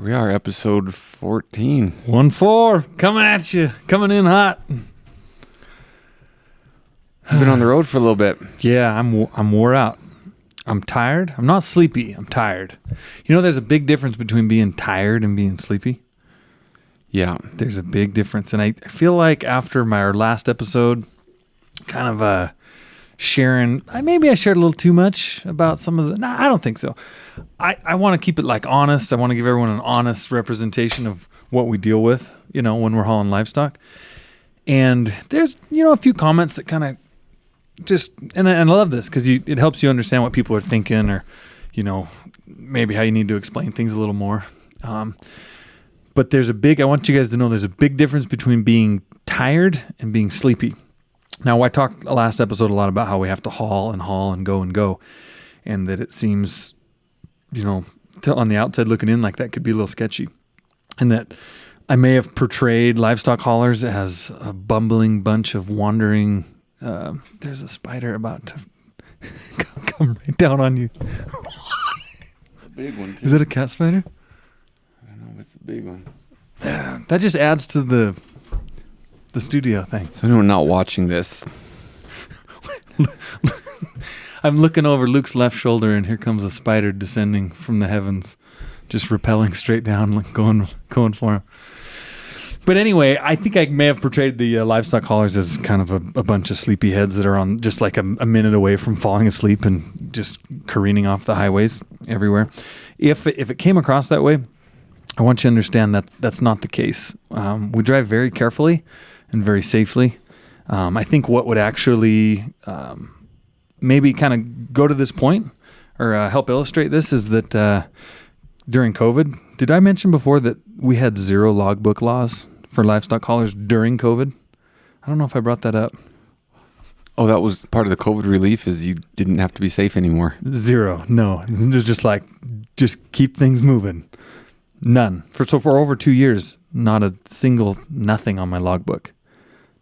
we are, episode 14. 1-4, coming at you, coming in hot. I've been on the road for a little bit. Yeah, I'm wore out. I'm tired. I'm not sleepy. I'm tired. You know, there's a big difference between being tired and being sleepy. Yeah. There's a big difference. And I feel like after my last episode, kind of sharing, maybe I shared a little too much about some of the, I don't think so. I want to keep it like honest. I want to give everyone an honest representation of what we deal with, you know, when we're hauling livestock. And there's, you know, a few comments that kind of just, and I love this because it helps you understand what people are thinking, or, you know, maybe how you need to explain things a little more. But I want you guys to know there's a big difference between being tired and being sleepy. Now, I talked last episode a lot about how we have to haul and go, and that it seems, you know, on the outside looking in, like that could be a little sketchy, and that I may have portrayed livestock haulers as a bumbling bunch of wandering. There's a spider about to come right down on you. It's a big one, too. Is it a cat spider? I don't know, it's a big one. That just adds to the studio thing. So anyone not watching this, I'm looking over Luke's left shoulder, and here comes a spider descending from the heavens, just rappelling straight down, like going for him. But anyway, I think I may have portrayed the livestock haulers as kind of a bunch of sleepy heads that are on just like a minute away from falling asleep and just careening off the highways everywhere. If it came across that way, I want you to understand that that's not the case. We drive very carefully and very safely. I think what would actually maybe kind of go to this point or help illustrate this is that during COVID, did I mention before that we had 0 logbook laws for livestock haulers during COVID? I don't know if I brought that up. oh, that was part of the COVID relief, is you didn't have to be safe anymore. 0. No, it's just like, just keep things moving. None. For over 2 years, not a single nothing on my logbook.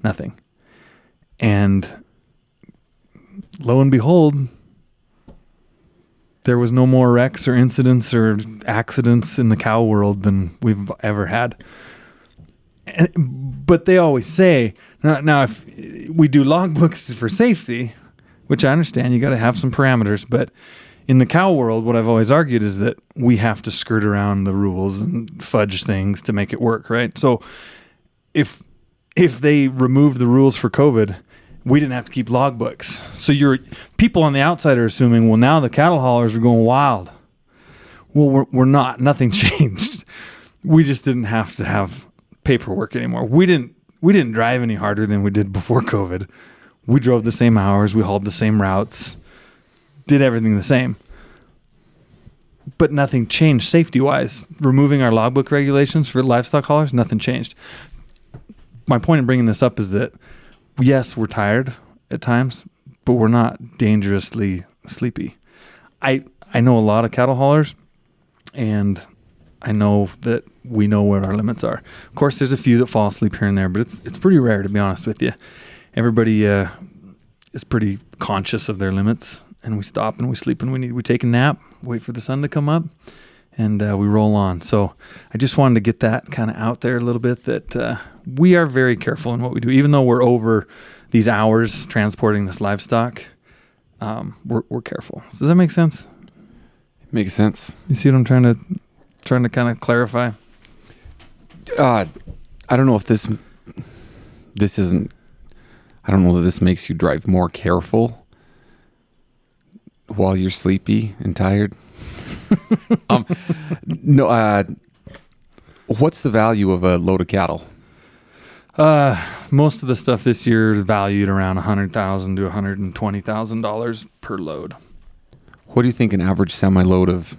Nothing. And lo and behold, there was no more wrecks or incidents or accidents in the cow world than we've ever had. But they always say, now if we do logbooks for safety, which I understand, you got to have some parameters, but in the cow world, what I've always argued is that we have to skirt around the rules and fudge things to make it work, right? So if they removed the rules for COVID, we didn't have to keep logbooks. So people on the outside are assuming, well, now the cattle haulers are going wild. Well, we're not. Nothing changed. We just didn't have to have paperwork anymore. We didn't drive any harder than we did before COVID. We drove the same hours. We hauled the same routes. Did everything the same. But nothing changed safety-wise. Removing our logbook regulations for livestock haulers, nothing changed. My point in bringing this up is that, yes, we're tired at times, but we're not dangerously sleepy. I know a lot of cattle haulers, and I know that we know what our limits are. Of course, there's a few that fall asleep here and there, but it's pretty rare, to be honest with you. Everybody is pretty conscious of their limits, and we stop and we sleep and we take a nap, wait for the sun to come up, and we roll on. So I just wanted to get that kind of out there a little bit, that we are very careful in what we do. Even though we're over these hours transporting this livestock, we're careful. Does that make sense? Makes sense. You see what I'm trying to kind of clarify? I don't know if this isn't, I don't know that this makes you drive more careful while you're sleepy and tired. No. What's the value of a load of cattle? Most of the stuff this year is valued around $100,000 to $120,000 per load. What do you think an average semi-load of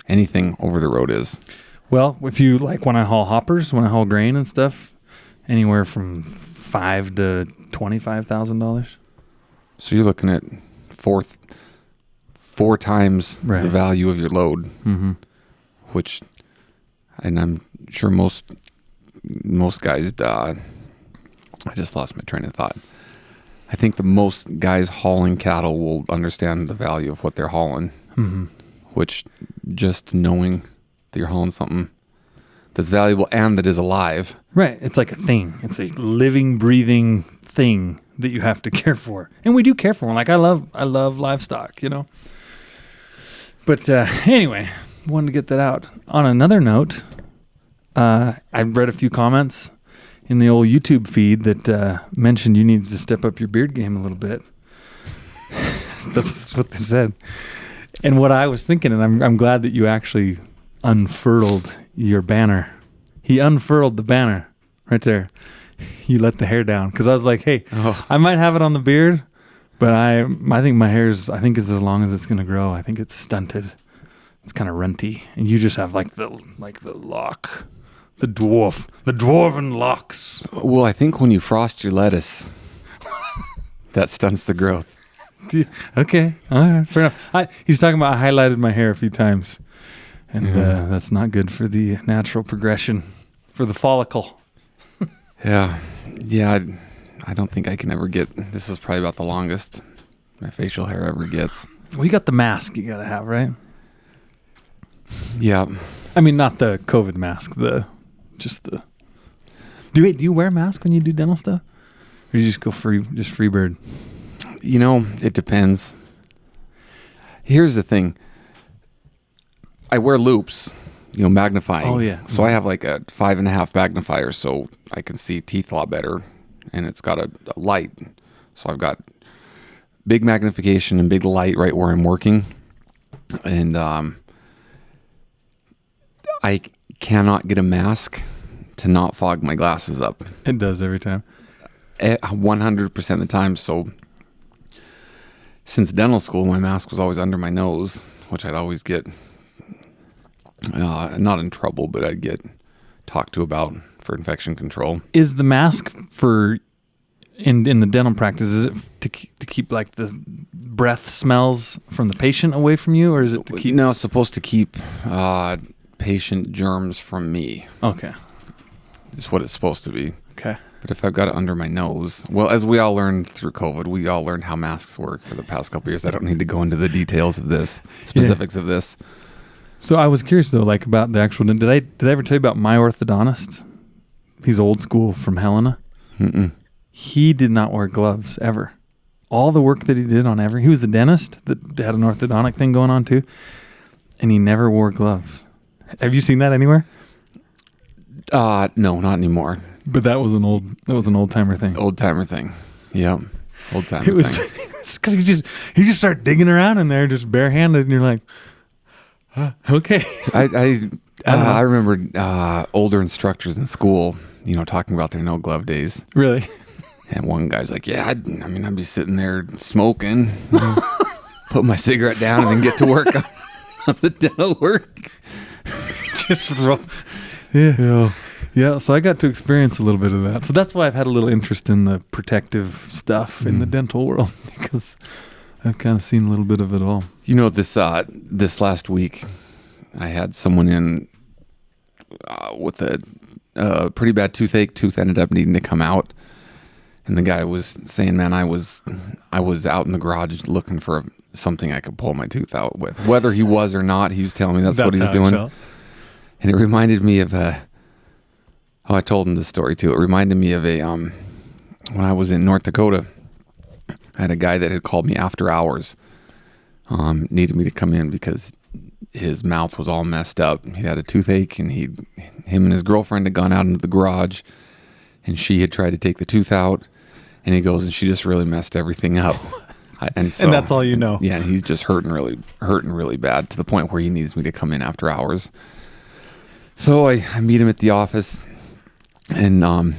anything over the road is? Well, if you like, when I haul hoppers, when I haul grain and stuff, anywhere from $5,000 to $25,000. So you're looking at four times Right. the value of your load, Mm-hmm. which, and I'm sure most guys, I just lost my train of thought. I think the most guys hauling cattle will understand the value of what they're hauling, Mm-hmm. which just knowing that you're hauling something that's valuable and that is alive. Right. It's like a thing. It's a living, breathing thing that you have to care for. And we do care for them. Like I love livestock, you know. But anyway, wanted to get that out. On another note, I read a few comments in the old YouTube feed that mentioned you needed to step up your beard game a little bit. That's what they said. And what I was thinking, and I'm glad that you actually unfurled your banner. He unfurled the banner right there. You let the hair down. Because I was like, hey, I might have it on the beard, but I think my hair is as long as it's going to grow. I think it's stunted. It's kind of runty. And you just have like the lock. The dwarven locks. Well, I think when you frost your lettuce, that stunts the growth. Okay. All right. Fair enough. He's talking about I highlighted my hair a few times. And that's not good for the natural progression, for the follicle. Yeah. I don't think I can ever get, this is probably about the longest my facial hair ever gets. Well, you got the mask you got to have, right? Yeah. I mean, not the COVID mask, do you wear a mask when you do dental stuff? Or do you just go free bird? You know, it depends. Here's the thing. I wear loops, magnifying. Oh, yeah. So I have like a 5.5 magnifier so I can see teeth a lot better. And it's got a light. So I've got big magnification and big light right where I'm working. And I cannot get a mask to not fog my glasses up. It does every time. 100% of the time. So since dental school, my mask was always under my nose, which I'd always get, not in trouble, but I'd get talked to about for infection control. Is the mask in the dental practice, is it to keep like the breath smells from the patient away from you, or is it to keep? No, it's supposed to keep patient germs from me. Okay. Is what it's supposed to be. Okay. But if I've got it under my nose, well, as we all learned through COVID, we all learned how masks work for the past couple of years. I don't need to go into the details of this, specifics of this. So I was curious though, like about the actual. Did I ever tell you about my orthodontist? He's old school from Helena. Mm-mm. He did not wear gloves ever. All the work that he did on he was the dentist that had an orthodontic thing going on too, and he never wore gloves. Have you seen that anywhere? No, not anymore. But that was an old timer thing. Old timer thing. Yep. Old timer It was thing. because he just started digging around in there just barehanded, and you're like, okay. I remember older instructors in school, talking about their no glove days. Really? And one guy's like, yeah, I'd be sitting there smoking, put my cigarette down and then get to work on the dental work. Just yeah. So I got to experience a little bit of that. So that's why I've had a little interest in the protective stuff in the dental world, because I've kind of seen a little bit of it all. This last week, I had someone in with a pretty bad toothache. Tooth ended up needing to come out, and the guy was saying, "Man, I was out in the garage looking for something I could pull my tooth out with." Whether he was or not, he was telling me that's what he was doing. And it reminded me of I told him the story too. It reminded me of when I was in North Dakota, I had a guy that had called me after hours, needed me to come in because his mouth was all messed up. He had a toothache, and him and his girlfriend had gone out into the garage, and she had tried to take the tooth out, and he goes, and she just really messed everything up. And that's all you know. Yeah, and he's just hurting really bad to the point where he needs me to come in after hours. So I meet him at the office and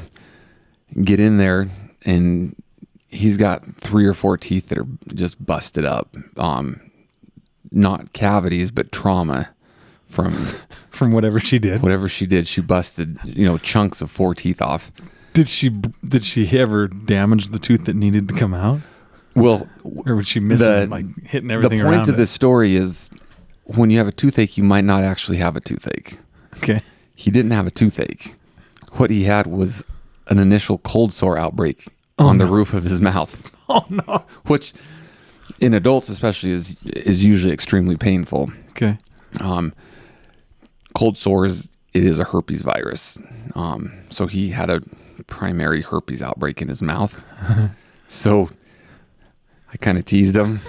get in there, and he's got 3 or 4 teeth that are just busted up. Not cavities, but trauma from whatever she did. Whatever she did, she busted, chunks of 4 teeth off. Did she ever damage the tooth that needed to come out? Well, or was she missing, hitting everything around? The point of this story is, when you have a toothache, you might not actually have a toothache. Okay. He didn't have a toothache. What he had was an initial cold sore outbreak on the roof of his mouth. Oh no! Which, in adults especially, is usually extremely painful. Okay. cold sores, it is a herpes virus. So he had a primary herpes outbreak in his mouth. So I kind of teased him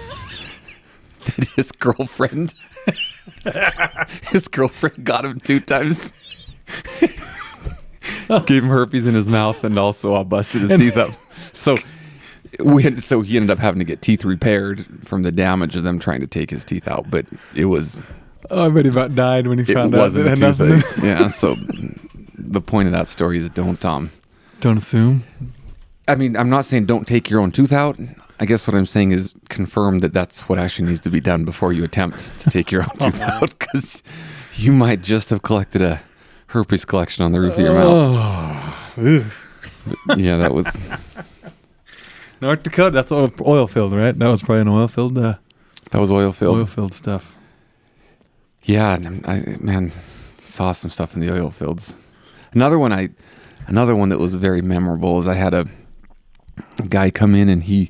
that his girlfriend got him 2 times. Gave him herpes in his mouth and also busted his teeth up. So he ended up having to get teeth repaired from the damage of them trying to take his teeth out. But it was... Oh, I bet he about died when he found out wasn't it had a nothing. toothache. Yeah, so the point of that story is don't assume. I mean, I'm not saying don't take your own tooth out. I guess what I'm saying is confirm that that's what actually needs to be done before you attempt to take your own tooth out, because you might just have collected a herpes collection on the roof of your mouth. Yeah, that was... North Dakota, that's oil filled, right? That was probably an oil filled. That was oil filled. Oil filled stuff. Yeah, man, saw some stuff in the oil fields. Another one that was very memorable is I had a guy come in and he...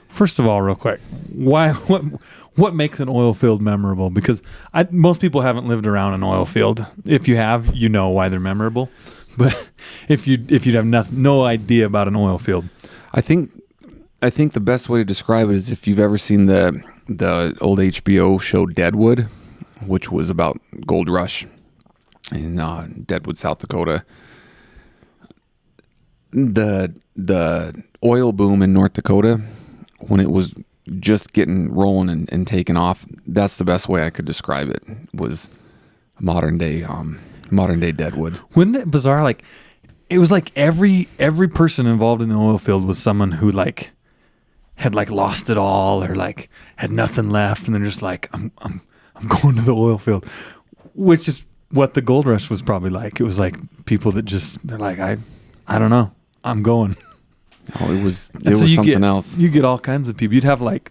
First of all, real quick, what makes an oil field memorable? Because most people haven't lived around an oil field. If you have, you know why they're memorable. But if you'd have no idea about an oil field, I think the best way to describe it is if you've ever seen the old HBO show Deadwood, which was about gold rush in Deadwood, South Dakota. The oil boom in North Dakota, when it was just getting rolling and taking off, that's the best way I could describe it, was modern day Deadwood. Wasn't it bizarre? Like, it was like every person involved in the oil field was someone who like had like lost it all or like had nothing left, and they're just like, I'm going to the oil field, which is what the gold rush was probably like. It was like people that they're like, I don't know, I'm going. Oh, it was something else. You get all kinds of people. You'd have like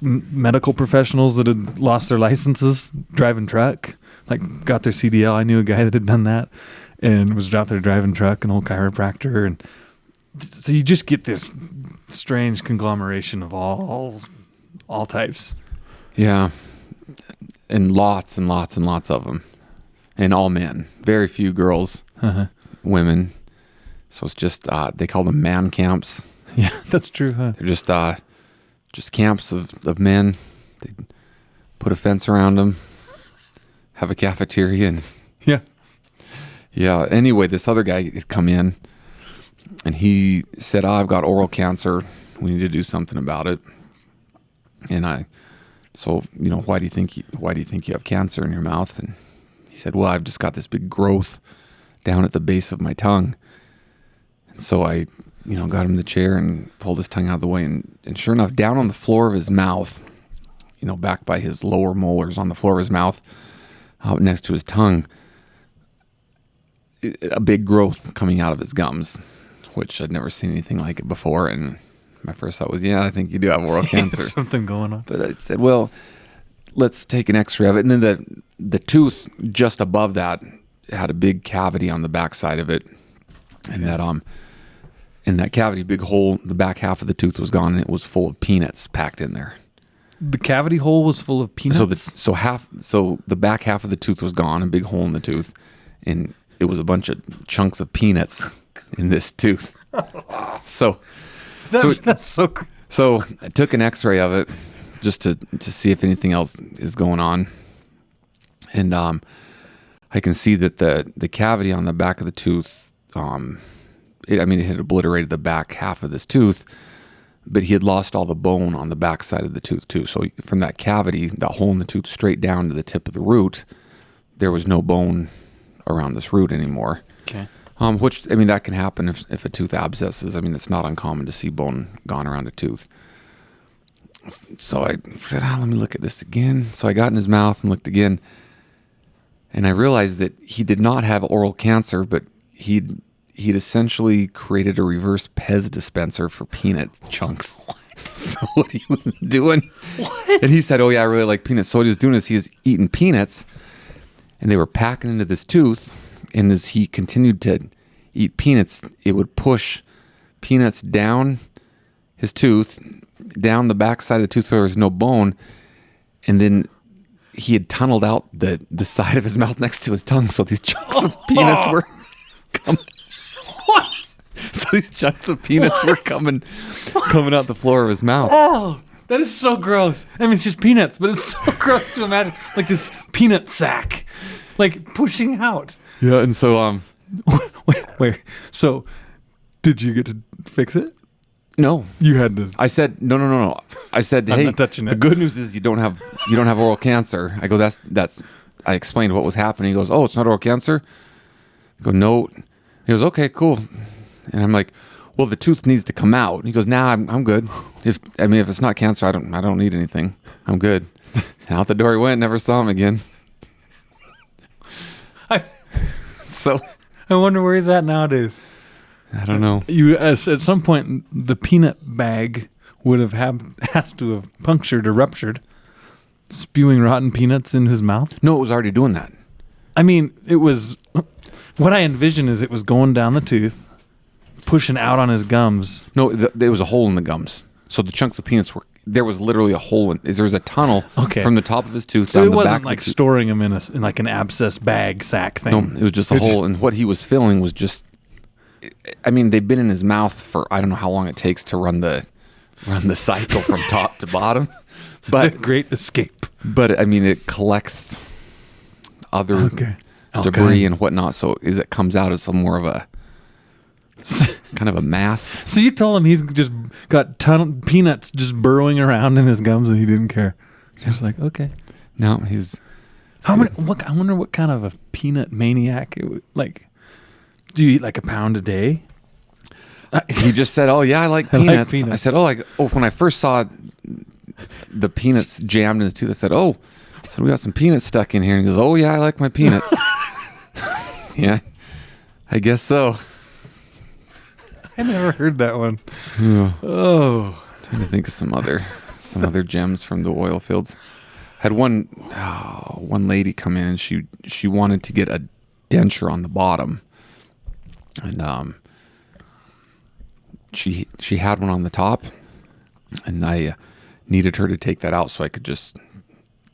medical professionals that had lost their licenses driving truck, like got their CDL. I knew a guy that had done that and was out there driving truck, an old chiropractor. And so you just get this strange conglomeration of all types. Yeah. And lots and lots and lots of them. And all men. Very few girls, women. So it's just, they call them man camps. Yeah, that's true, huh? They're just camps of men. They put a fence around them, have a cafeteria, and... Yeah. Anyway, this other guy had come in, and he said, I've got oral cancer. We need to do something about it. And so, why do you think you have cancer in your mouth? And he said, well, I've just got this big growth down at the base of my tongue. And so I, got him in the chair and pulled his tongue out of the way. And sure enough, down on the floor of his mouth, back by his lower molars on the floor of his mouth, out next to his tongue, a big growth coming out of his gums, which I'd never seen anything like it before. And my first thought was, yeah, I think you do have oral cancer. Something going on. But I said, well, let's take an x-ray of it. And then the tooth just above that had a big cavity on the back side of it. And in that cavity, big hole, the back half of the tooth was gone, and it was full of peanuts packed in there. The cavity hole was full of peanuts? So the back half of the tooth was gone, a big hole in the tooth, and it was a bunch of chunks of peanuts in this tooth. That's so cool. So I took an x-ray of it just to see if anything else is going on. And I can see that the cavity on the back of the tooth, it had obliterated the back half of this tooth, but he had lost all the bone on the back side of the tooth too. So from that cavity, that hole in the tooth straight down to the tip of the root, there was no bone around this root anymore. Okay. Which, that can happen if a tooth abscesses. It's not uncommon to see bone gone around a tooth. So I said, let me look at this again. So I got in his mouth and looked again. And I realized that he did not have oral cancer, but he'd essentially created a reverse PEZ dispenser for peanut chunks. So what he was doing, what? And he said, oh yeah, I really like peanuts. So what he was doing is he was eating peanuts, and they were packing into this tooth. And as he continued to eat peanuts, it would push peanuts down his tooth, down the back side of the tooth where there was no bone. And then he had tunneled out the side of his mouth next to his tongue, so these chunks of peanuts were What? so these chunks of peanuts were coming out the floor of his mouth. Oh, that is so gross. I mean, it's just peanuts, but it's so gross to imagine like this peanut sack, like pushing out. Yeah, and so Wait. So, did you get to fix it? no, You had to. I said no. I said, I'm hey, not touching the it. good news is you don't have oral cancer. I go, that's. I explained what was happening. He goes, oh, it's not oral cancer. I go, no. He goes, okay, cool. And I'm like, well, the tooth needs to come out. He goes, nah, I'm good. If it's not cancer, I don't need anything. I'm good. And out the door he went. Never saw him again. So I wonder where he's at nowadays. I don't know. You at some point the peanut bag would has to have punctured or ruptured, spewing rotten peanuts in his mouth. No, it was already doing that. I mean, it was what I envision is it was going down the tooth, pushing out on his gums. No, there was a hole in the gums. So the chunks of peanuts there was literally a hole there was a tunnel from the top of his tooth So down it the back wasn't of like the tooth. storing him in like an abscess bag sack thing. No, it was just a hole, and what he was filling was just. I mean, they've been in his mouth for I don't know how long it takes to run the cycle from top to bottom, The but Great Escape. I mean, it collects other Okay. All debris kinds. and whatnot, so it comes out as some more of a kind of a mass. So you told him he's just got peanuts just burrowing around in his gums and he didn't care. He was like, okay. No, he's How many? I wonder what kind of a peanut maniac it would like. Do you eat like a pound a day? He just said, "Oh yeah, I like I like peanuts." peanuts. I said, "Oh, when I first saw the peanuts jammed in his tooth, I said, oh, so we got some peanuts stuck in here." And he goes, "Oh yeah, I like my peanuts." Yeah, I guess so. I never heard that one. Yeah. Oh, Trying to think of some other gems from the oil fields. Had one lady come in and she wanted to get a denture on the bottom, and she had one on the top, and I needed her to take that out so I could just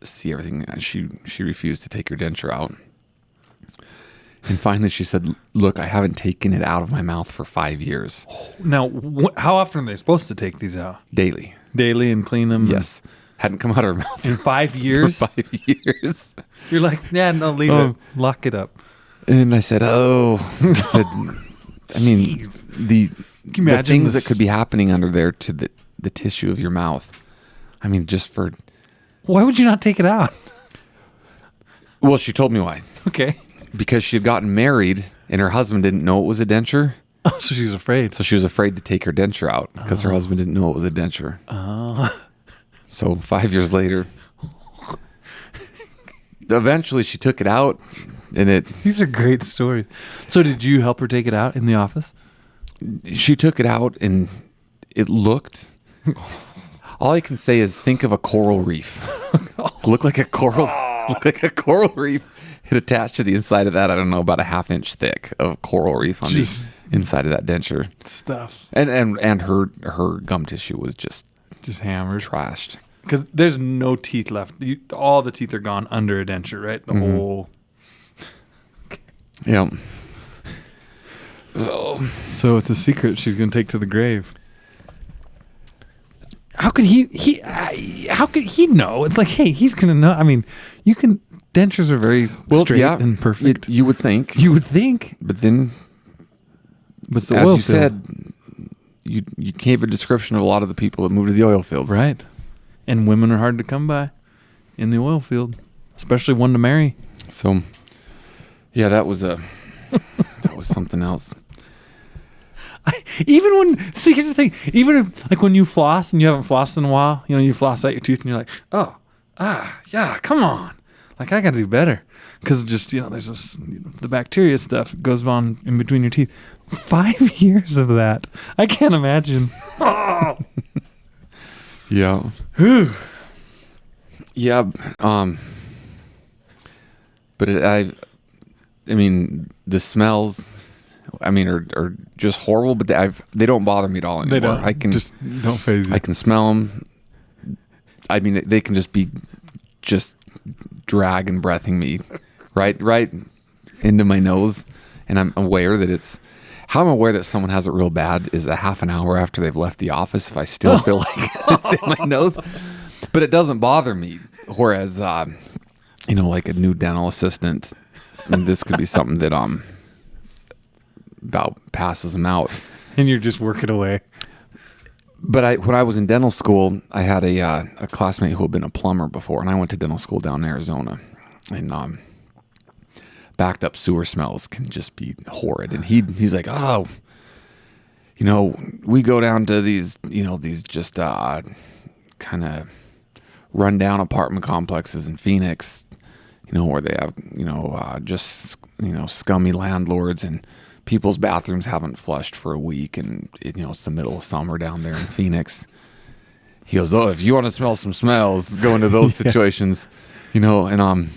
see everything. And she refused to take her denture out. And finally she said, "Look, I haven't taken it out of my mouth for 5 years." now how often are they supposed to take these out? Daily. Daily and clean them? Yes. Hadn't come out of her mouth In 5 years? for 5 years. You're like, yeah, no, leave it. Lock it up. And I said, I mean, the imagine things this- that could be happening under there to the tissue of your mouth. I mean, just for... Why would you not take it out? Well, she told me why. Okay. Because she had gotten married and her husband didn't know it was a denture. Oh, so she's afraid. So she was afraid to take her denture out because her husband didn't know it was a denture. Oh. So 5 years later, eventually she took it out and These are great stories. So did you help her take it out in the office? she took it out and it looked... All I can say is think of a coral reef. Look like a coral reef. It attached to the inside of that, I don't know, about a half-inch thick of coral reef on Just- the inside of that denture. Stuff. And her gum tissue was just Hammered. trashed. Because there's no teeth left. All the teeth are gone under a denture, right? The whole. Yeah. So it's a secret she's going to take to the grave. How could he know? It's like, hey, he's going to know. I mean, dentures are very straight and perfect. You would think. You would think. But then, But the as oil you field. said, you gave a description of a lot of the people that moved to the oil fields. Right. And women are hard to come by in the oil field, especially one to marry. So, yeah, that was something else. See, here's the thing. Even if, like, when you floss and you haven't flossed in a while, you floss out your tooth and you're like, yeah, come on. Like, I got to do better. Because just, there's this, the bacteria stuff that goes on in between your teeth. 5 years of that. I can't imagine. Oh. Yeah. Yeah. But I mean, the smells, are just horrible. But they don't bother me at all anymore. They don't. I can don't phase you. I can smell them. I mean, they can just be just dragon breathing me right into my nose. And I'm aware that how I'm aware that someone has it real bad is a half an hour after they've left the office if I still feel like it's in my nose. But it doesn't bother me. Whereas, like a new dental assistant, and this could be something that about passes them out. And you're just working away. But when I was in dental school, I had a classmate who had been a plumber before, and I went to dental school down in Arizona. And backed up sewer smells can just be horrid. And he's like, oh, we go down to these just kind of rundown apartment complexes in Phoenix, where they have, just, scummy landlords, and people's bathrooms haven't flushed for a week, and it's the middle of summer down there in Phoenix. He goes, oh, if you want to smell some smells, go into those situations, and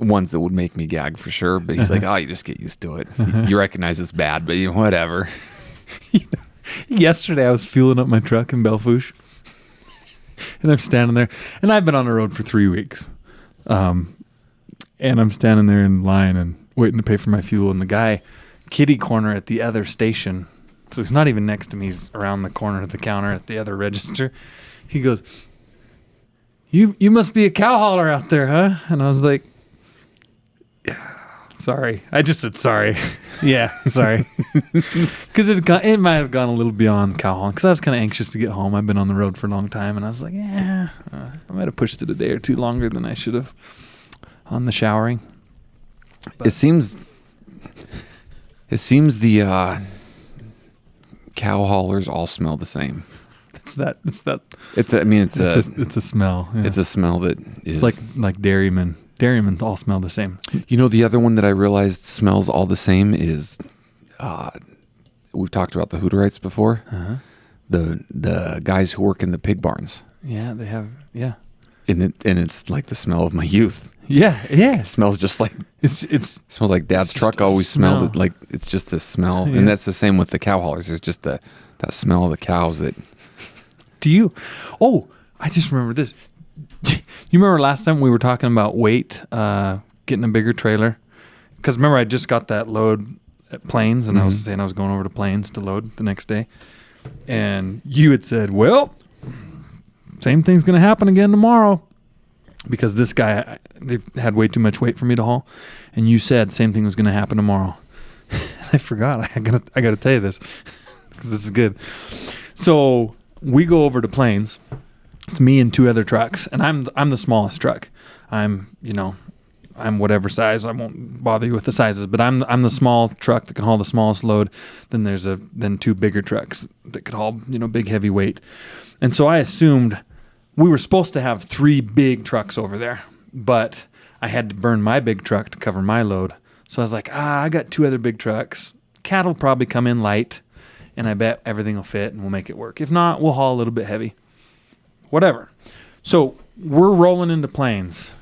ones that would make me gag for sure, but he's like, oh, you just get used to it. You recognize it's bad, but whatever. Yesterday I was fueling up my truck in Belfouche, and I'm standing there, and I've been on the road for 3 weeks. And I'm standing there in line and waiting to pay for my fuel, and the guy kitty corner at the other station, so he's not even next to me, he's around the corner of the counter at the other register. He goes, You must be a cow hauler out there, huh? And I was like, sorry. I just said sorry. Yeah, sorry. Because it might have gone a little beyond cow hauling, because I was kind of anxious to get home. I've been on the road for a long time, and I was like, I might have pushed it a day or two longer than I should have on the showering. But It seems the cow haulers all smell the same. It's a smell. Yeah. It's a smell that is it's like dairymen. Dairymen all smell the same. The other one that I realized smells all the same is, we've talked about the Hooterites before. Uh-huh. The guys who work in the pig barns. Yeah, they have. Yeah, and it's like the smell of my youth. Yeah. It smells just like it smells like Dad's truck always smelled. Like it's just the smell, and that's the same with the cow haulers. There's just that smell of the cows that. I just remember this. You remember last time we were talking about weight, getting a bigger trailer? Because remember I just got that load at Plains, and I was saying I was going over to Plains to load the next day. And you had said, well, same thing's going to happen again tomorrow. Because this guy, they had way too much weight for me to haul. And you said same thing was going to happen tomorrow. I forgot. I got to tell you this because this is good. So we go over to Plains. It's me and 2 other trucks, and I'm the smallest truck. I'm whatever size. I won't bother you with the sizes, but I'm the small truck that can haul the smallest load. Then there's 2 bigger trucks that could haul big heavy weight. And so I assumed we were supposed to have 3 big trucks over there, but I had to burn my big truck to cover my load. So I was like, I got 2 other big trucks. Cat'll probably come in light, and I bet everything will fit and we'll make it work. If not, we'll haul a little bit heavy. Whatever. So we're rolling into Plains,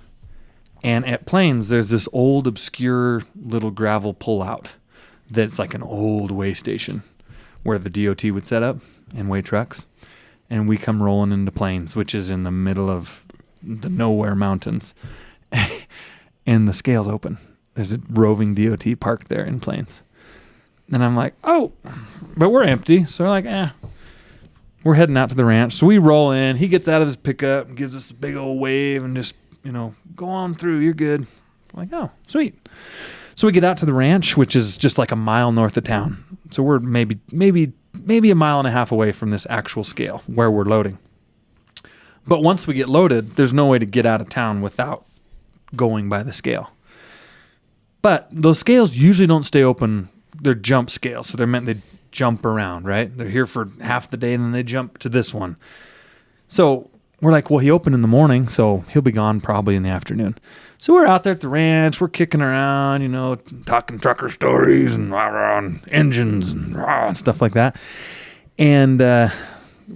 and at Plains there's this old obscure little gravel pullout that's like an old weigh station where the DOT would set up and weigh trucks. And we come rolling into Plains, which is in the middle of the nowhere mountains. And the scale's open. There's a roving DOT parked there in Plains. And I'm like, oh, but we're empty. So we're like, we're heading out to the ranch. So we roll in. He gets out of his pickup and gives us a big old wave and just, go on through. You're good. I'm like, oh, sweet. So we get out to the ranch, which is just like a mile north of town. So we're maybe a mile and a half away from this actual scale where we're loading. But once we get loaded, there's no way to get out of town without going by the scale. But those scales usually don't stay open. They're jump scales, so they're meant they jump around, right? They're here for half the day, and then they jump to this one. So we're like, well, he opened in the morning, so he'll be gone probably in the afternoon. So we're out there at the ranch. We're kicking around, talking trucker stories and engines and stuff like that. And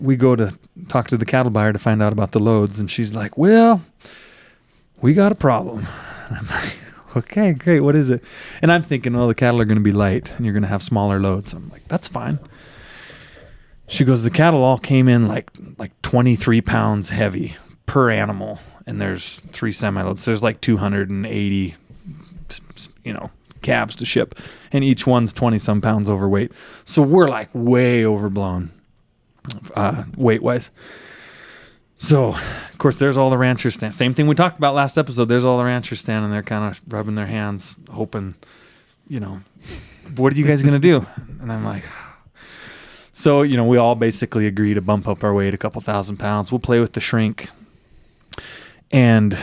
we go to talk to the cattle buyer to find out about the loads, and she's like, well, we got a problem. And I'm like, okay, great. What is it? And I'm thinking, the cattle are going to be light and you're going to have smaller loads. I'm like, that's fine. She goes, the cattle all came in like 23 pounds heavy, per animal, and there's 3 semi-loads. There's like 280, calves to ship, and each one's 20-some pounds overweight. So we're like way overblown weight-wise. So, of course, there's all the ranchers standing. Same thing we talked about last episode. There's all the ranchers standing there kind of rubbing their hands, hoping, what are you guys going to do? And I'm like, so, we all basically agree to bump up our weight a couple 1,000 pounds. We'll play with the shrink. And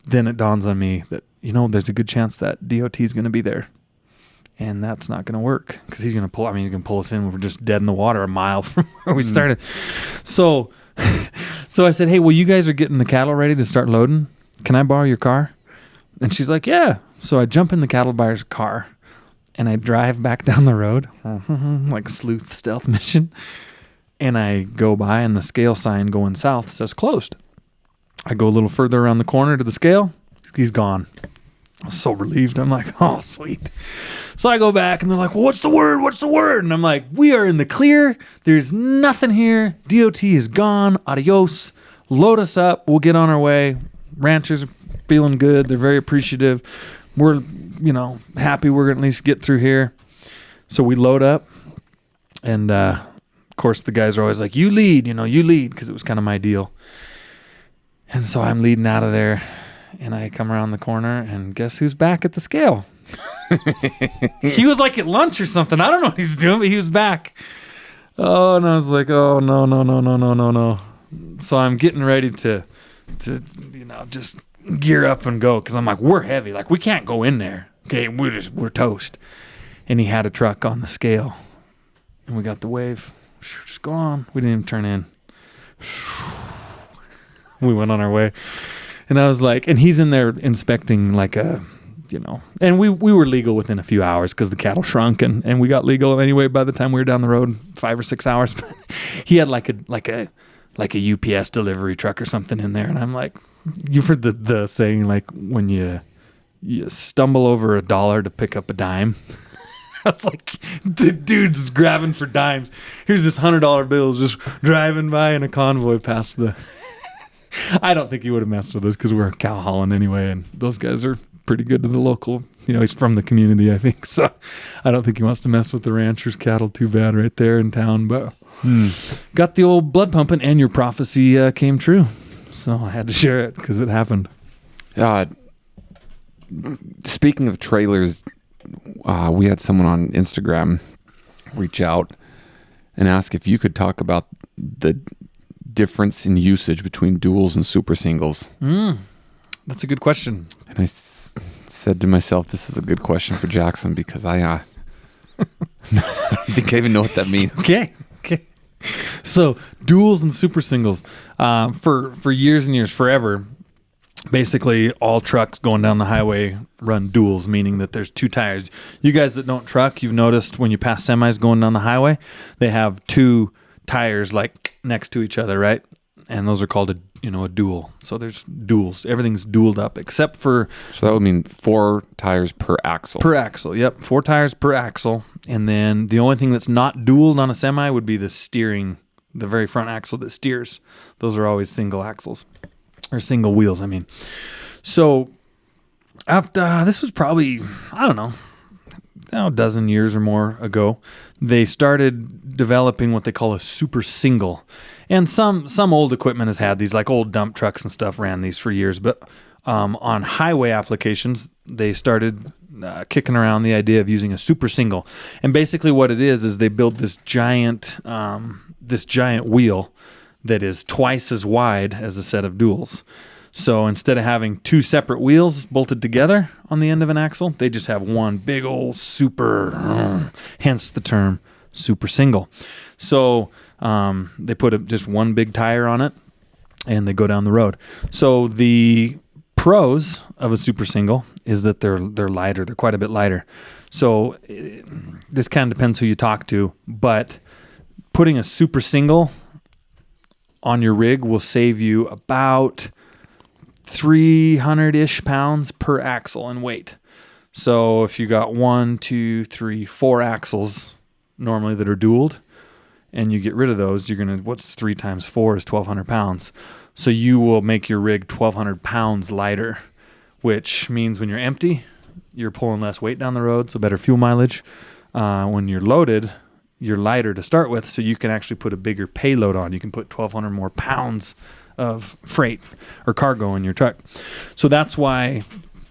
then it dawns on me that, there's a good chance that DOT is going to be there. And that's not going to work because he's going to pull. He can pull us in. We're just dead in the water a mile from where we started. So I said, hey, well, you guys are getting the cattle ready to start loading. Can I borrow your car? And she's like, yeah. So I jump in the cattle buyer's car and I drive back down the road like sleuth stealth mission. And I go by and the scale sign going south says closed. I go a little further around the corner to the scale. He's gone. I was so relieved. I'm like, oh, sweet. So I go back and they're like, well, what's the word? What's the word? And I'm like, we are in the clear. There's nothing here. DOT is gone. Adios. Load us up. We'll get on our way. Ranchers are feeling good. They're very appreciative. We're, happy we're going to at least get through here. So we load up. And, of course, the guys are always like, you lead, you lead, because it was kind of my deal. And so I'm leading out of there. And I come around the corner, and guess who's back at the scale? He was like at lunch or something. I don't know what he's doing, but he was back. Oh, and I was like, oh, no. So I'm getting ready to just gear up and go because I'm like, we're heavy. Like, we can't go in there. Okay, we're toast. And he had a truck on the scale, and we got the wave. Just go on. We didn't even turn in. We went on our way. And I was like, and he's in there inspecting like and we were legal within a few hours because the cattle shrunk and we got legal anyway by the time we were down the road 5 or 6 hours. But he had like a UPS delivery truck or something in there. And I'm like, you've heard the saying, like when you stumble over $1 to pick up a dime. I was like, the dude's grabbing for dimes. Here's this $100 bills just driving by in a convoy past the... I don't think he would have messed with us because we're cow hauling anyway, and those guys are pretty good to the local. He's from the community, I think. So I don't think he wants to mess with the rancher's cattle too bad right there in town. But got the old blood pumping, and your prophecy came true. So I had to share it because it happened. Speaking of trailers, we had someone on Instagram reach out and ask if you could talk about the difference in usage between duals and super singles. That's a good question. And I said to myself, this is a good question for Jackson because I don't think I even know what that means. Okay. So duals and super singles, for years and years, forever, basically all trucks going down the highway run duals, meaning that there's 2 tires. You guys that don't truck, you've noticed when you pass semis going down the highway, they have 2 tires like next to each other, right? And those are called a dual. So there's duals. Everything's dualed up except for... So that would mean 4 tires per axle. Per axle, yep. 4 tires per axle. And then the only thing that's not dualed on a semi would be the steering, the very front axle that steers. Those are always single axles. Or single wheels, I mean. So after... this was probably, I don't know, a dozen years or more ago, they started developing what they call a super single. And some old equipment has had these, like old dump trucks and stuff ran these for years. But on highway applications, they started kicking around the idea of using a super single. And basically what it is they build this giant wheel that is twice as wide as a set of duals. So instead of having 2 separate wheels bolted together on the end of an axle, they just have one big old super, hence the term super single. So they put just one big tire on it and they go down the road. So the pros of a super single is that they're lighter. They're quite a bit lighter. So this kind of depends who you talk to, but putting a super single on your rig will save you about 300-ish pounds per axle in weight. So if you got 1, 2, 3, 4 axles normally that are dualed, and you get rid of those, you're gonna, what's 3 times 4 is 1,200 pounds. So you will make your rig 1,200 pounds lighter, which means when you're empty, you're pulling less weight down the road, so better fuel mileage. When you're loaded, you're lighter to start with, so you can actually put a bigger payload on. You can put 1,200 more pounds of freight or cargo in your truck. So that's why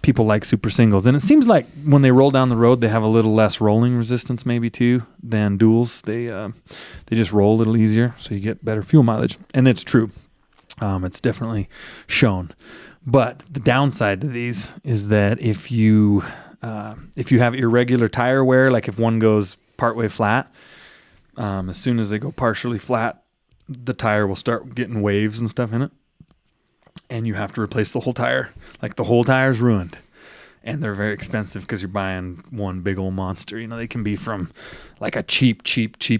people like super singles. And it seems like when they roll down the road, they have a little less rolling resistance maybe too than duals. They just roll a little easier, so you get better fuel mileage. And it's true. It's definitely shown. But the downside to these is that if you have irregular tire wear, like if one goes partway flat, as soon as they go partially flat, the tire will start getting waves and stuff in it. And you have to replace the whole tire. Like the whole tire's ruined. And they're very expensive because you're buying one big old monster. You know, they can be from like a cheap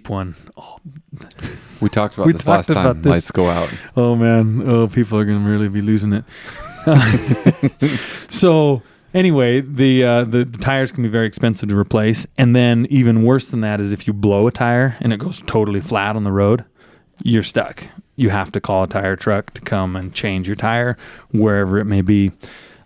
one. Oh. We talked about this last time. Lights go out. Oh, man. Oh, people are going to really be losing it. So anyway, the tires can be very expensive to replace. And then even worse than that is if you blow a tire and it goes totally flat on the road, you're stuck. You have to call a tire truck to come and change your tire wherever it may be.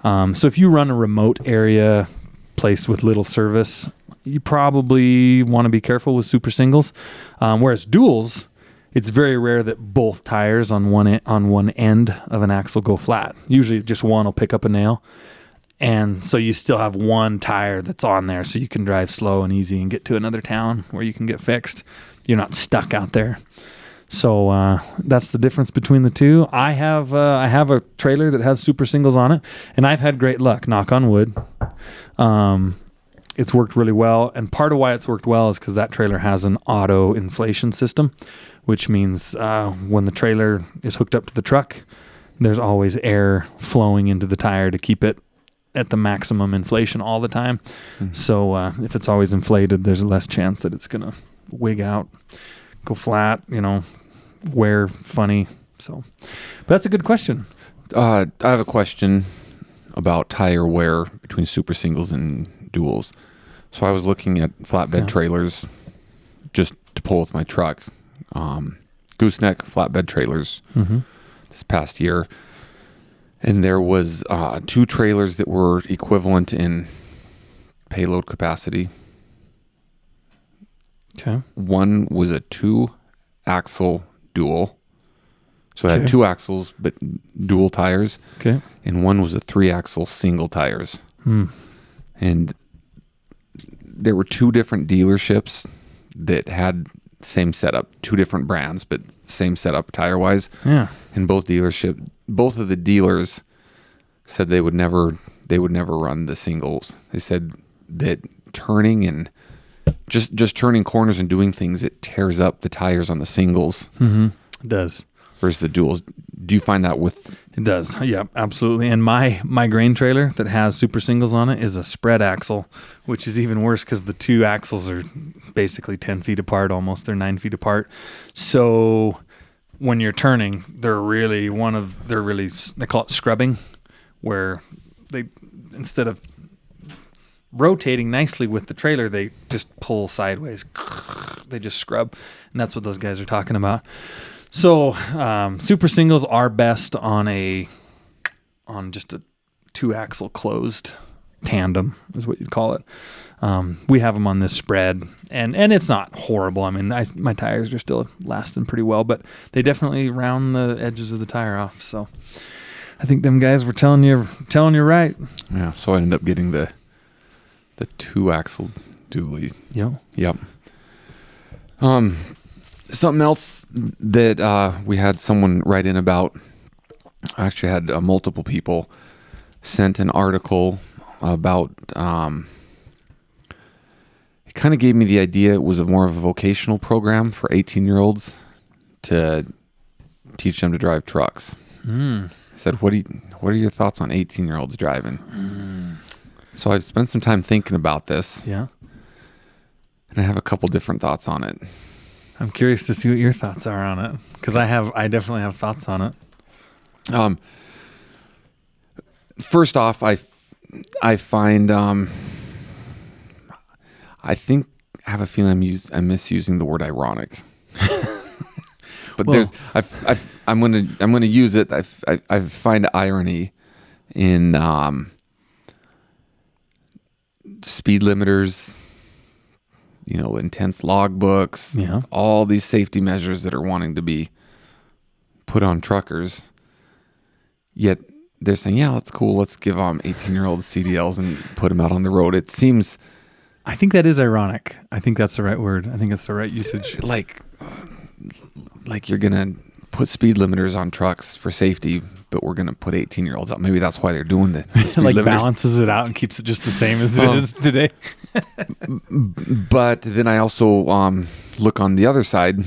So if you run a remote area, place with little service, you probably want to be careful with super singles. Whereas duals, it's very rare that both tires on one end of an axle go flat. Usually just one will pick up a nail. And so you still have one tire that's on there, so you can drive slow and easy and get to another town where you can get fixed. You're not stuck out there. So that's the difference between the two. I have a trailer that has super singles on it, and I've had great luck, knock on wood. It's worked really well, and part of why it's worked well is because that trailer has an auto inflation system, which means when the trailer is hooked up to the truck, there's always air flowing into the tire to keep it at the maximum inflation all the time. Mm-hmm. So if it's always inflated, there's less chance that it's going to wig out, go flat, wear funny. So, but that's a good question. I have a question about tire wear between super singles and duals. So I was looking at flatbed trailers just to pull with my truck. Gooseneck flatbed trailers this past year. And there was 2 trailers that were equivalent in payload capacity. Okay. One was a 2-axle dual. So it had 2 axles, but dual tires. Okay. And one was a 3-axle single tires. And there were 2 different dealerships that had same setup, 2 different brands, but same setup tire-wise. Yeah. And both of the dealers said they would never run the singles. They said that turning and just turning corners and doing things, it tears up the tires on the singles. Mm-hmm. It does. Versus the duals. Do you find that with... It does. Yeah, absolutely. And my grain trailer that has super singles on it is a spread axle, which is even worse because the 2 axles are basically 10 feet apart almost. They're 9 feet apart. So when you're turning, they call it scrubbing, where they, instead of rotating nicely with the trailer, they just pull sideways. They just scrub. And that's what those guys are talking about. So super singles are best on just a 2-axle closed tandem is what you'd call it. We have them on this spread, and it's not horrible. I mean, my tires are still lasting pretty well, but they definitely round the edges of the tire off. So I think them guys were telling you right. Yeah. So I ended up getting the 2-axle dually. Yep. Something else that we had someone write in about, I actually had multiple people sent an article about, it kind of gave me the idea it was more of a vocational program for 18-year-olds to teach them to drive trucks. I said, what are your thoughts on 18-year-olds driving? So I've spent some time thinking about this. Yeah. And I have a couple different thoughts on it. I'm curious to see what your thoughts are on it, because I definitely have thoughts on it. First off, I find I have a feeling I'm misusing the word ironic. But Well- I'm gonna use it. I find irony in speed limiters, intense logbooks, Yeah. all these safety measures that are wanting to be put on truckers. Yet they're saying, yeah, that's cool. Let's give 18-year-olds CDLs and put them out on the road. It seems I think that is ironic. I think that's the right word. I think that's the right usage. like you're gonna put speed limiters on trucks for safety, but we're gonna put 18-year-olds out. Maybe that's why they're doing the speed Like limiters. balances it out and keeps it just the same as it is today. But then I also look on the other side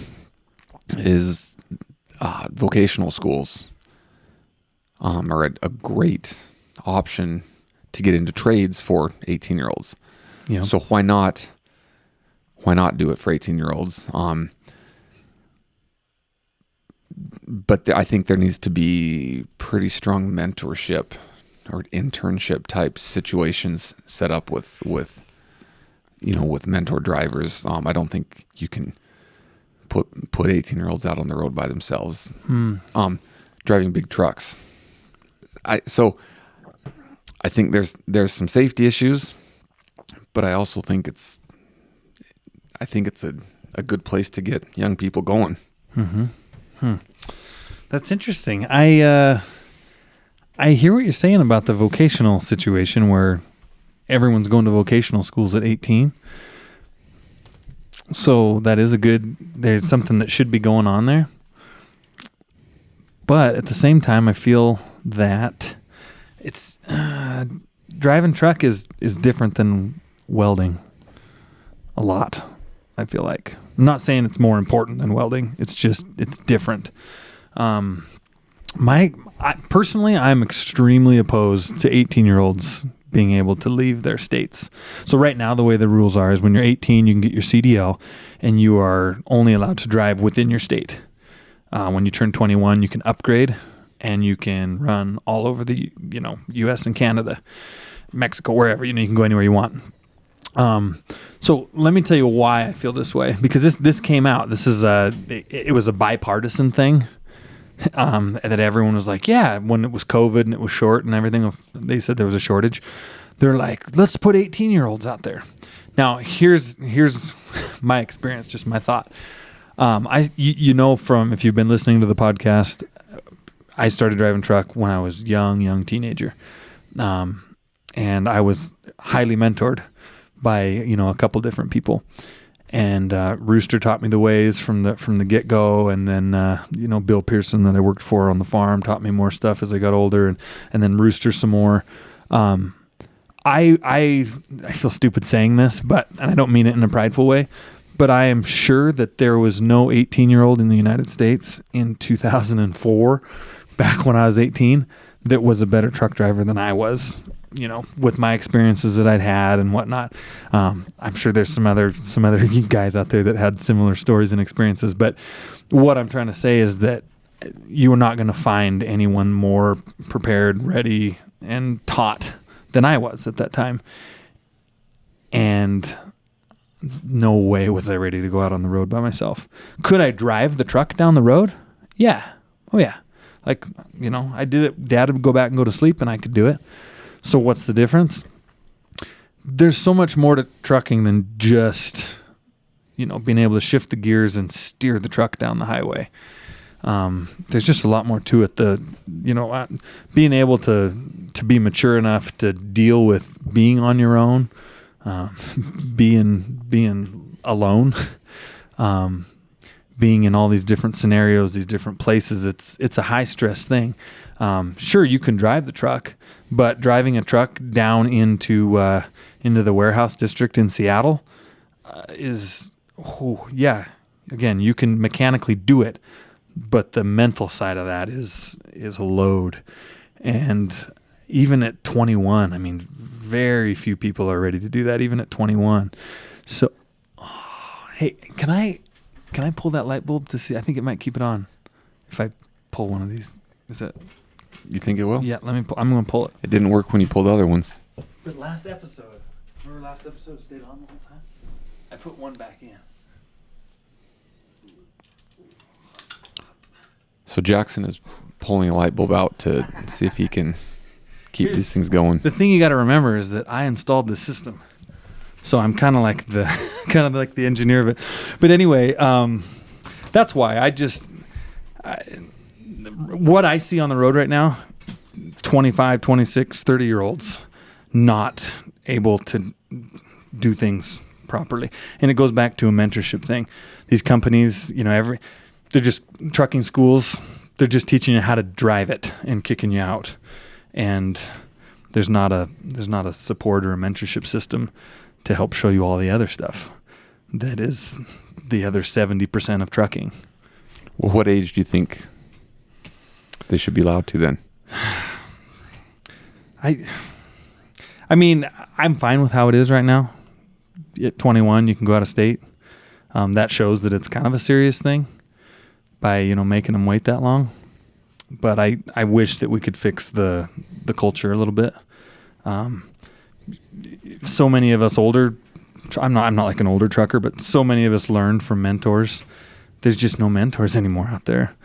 is vocational schools are a great option to get into trades for 18-year-olds. Yeah. So why not do it for 18-year-olds? But I think there needs to be pretty strong mentorship or internship type situations set up with mentor drivers. I don't think you can put 18-year-olds out on the road by themselves. Driving big trucks. I think there's some safety issues, but I also think it's a good place to get young people going. That's interesting. I hear what you're saying about the vocational situation where everyone's going to vocational schools at 18. So that is there's something that should be going on there. But at the same time, I feel that it's driving truck is different than welding a lot. I feel like I'm not saying it's more important than welding. It's different. Personally, I'm extremely opposed to 18-year-olds being able to leave their states. So right now, the way the rules are is when you're 18, you can get your CDL, and you are only allowed to drive within your state. When you turn 21, you can upgrade, and you can run all over the U.S. and Canada, Mexico, wherever. You can go anywhere you want. So let me tell you why I feel this way, because this came out. This is it was a bipartisan thing. That everyone was like, yeah, when it was COVID and it was short and everything, they said there was a shortage. They're like, let's put 18-year-olds out there. Now, here's my experience, just my thought. If you've been listening to the podcast, I started driving truck when I was young teenager. And I was highly mentored by, a couple different people. And Rooster taught me the ways from the get-go, and then Bill Pearson that I worked for on the farm taught me more stuff as I got older, and then Rooster some more. I feel stupid saying this, and I don't mean it in a prideful way, but I am sure that there was no 18-year-old in the United States in 2004, back when I was 18, that was a better truck driver than I was. With my experiences that I'd had and whatnot. I'm sure there's some other guys out there that had similar stories and experiences. But what I'm trying to say is that you are not going to find anyone more prepared, ready, and taught than I was at that time. And no way was I ready to go out on the road by myself. Could I drive the truck down the road? Yeah. Oh, yeah. Like, I did it. Dad would go back and go to sleep, and I could do it. So what's the difference? There's so much more to trucking than just, being able to shift the gears and steer the truck down the highway. There's just a lot more to it. Being able to be mature enough to deal with being on your own, being alone, being in all these different scenarios, these different places. It's a high stress thing. Sure, you can drive the truck, but driving a truck down into the warehouse district in Seattle again, you can mechanically do it, but the mental side of that is a load. And even at 21, very few people are ready to do that, even at 21. So, hey, can I pull that light bulb to see? I think it might keep it on if I pull one of these. Is it? You think it will? Yeah, let me pull. I'm going to pull it. It didn't work when you pulled the other ones. But last episode it stayed on the whole time? I put one back in. So Jackson is pulling a light bulb out to see if he can keep these things going. The thing you got to remember is that I installed this system, so I'm kind of like the engineer of it. But anyway, that's why what I see on the road right now, 25, 26, 30-year-olds not able to do things properly. And it goes back to a mentorship thing. These companies, they're just trucking schools. They're just teaching you how to drive it and kicking you out. And there's not a support or a mentorship system to help show you all the other stuff that is the other 70% of trucking. Well, what age do you think they should be allowed to then? I mean, I'm fine with how it is right now. At 21, you can go out of state. That shows that it's kind of a serious thing by, making them wait that long. But I wish that we could fix the culture a little bit. So many of us older, I'm not like an older trucker, but so many of us learned from mentors. There's just no mentors anymore out there.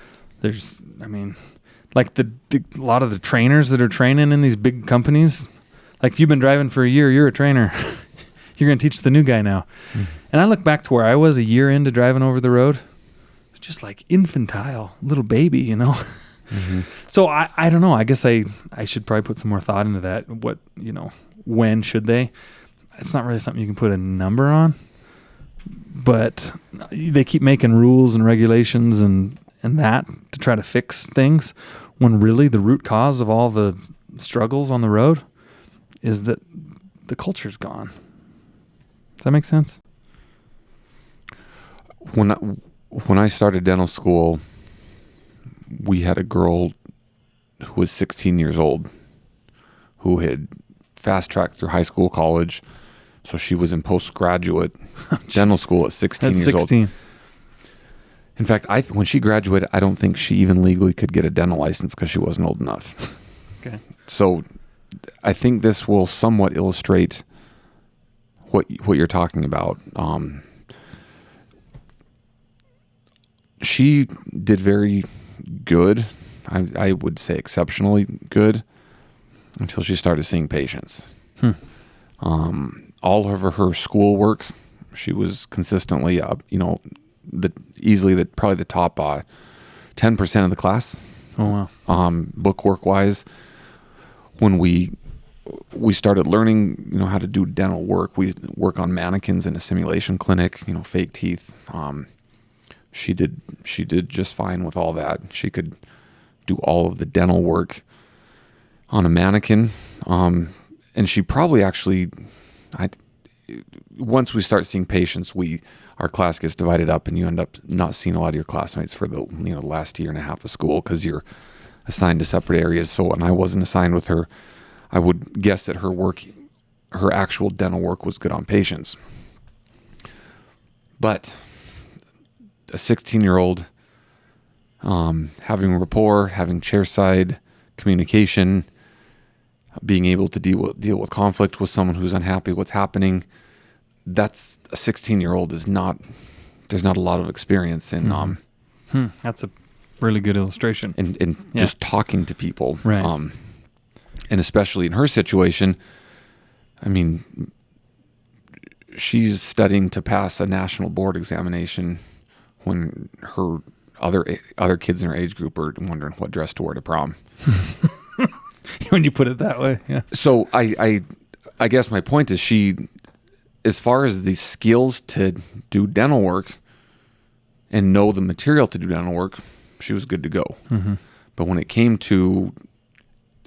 Like a lot of the trainers that are training in these big companies, like if you've been driving for a year, you're a trainer. You're going to teach the new guy now. Mm-hmm. And I look back to where I was a year into driving over the road. It's just like infantile, little baby, Mm-hmm. So I don't know. I guess I should probably put some more thought into that. What, when should they? It's not really something you can put a number on. But they keep making rules and regulations and that to try to fix things when really the root cause of all the struggles on the road is that the culture's gone. Does that make sense? When I started dental school, we had a girl who was 16 years old who had fast-tracked through high school, college. So she was in postgraduate dental school at 16 years 16. Old. In fact, when she graduated, I don't think she even legally could get a dental license because she wasn't old enough. Okay. So I think this will somewhat illustrate what you're talking about. She did very good. I would say exceptionally good until she started seeing patients. All of her schoolwork, she was consistently, probably the top 10% of the class. Oh wow! Bookwork wise, when we started learning, how to do dental work, we work on mannequins in a simulation clinic. Fake teeth. She did just fine with all that. She could do all of the dental work on a mannequin, and she probably actually. Once we start seeing patients, our class gets divided up, and you end up not seeing a lot of your classmates for the last year and a half of school because you're assigned to separate areas. So when I wasn't assigned with her, I would guess that her actual dental work was good on patients. But a 16-year-old having rapport, having chairside communication, being able to deal with conflict with someone who's unhappy what's happening, that's a 16-year-old there's not a lot of experience in. That's a really good illustration. And just talking to people. Right. And especially in her situation, she's studying to pass a national board examination when her other kids in her age group are wondering what dress to wear to prom. When you put it that way, yeah. So I guess my point is as far as the skills to do dental work and know the material to do dental work, she was good to go. Mm-hmm. But when it came to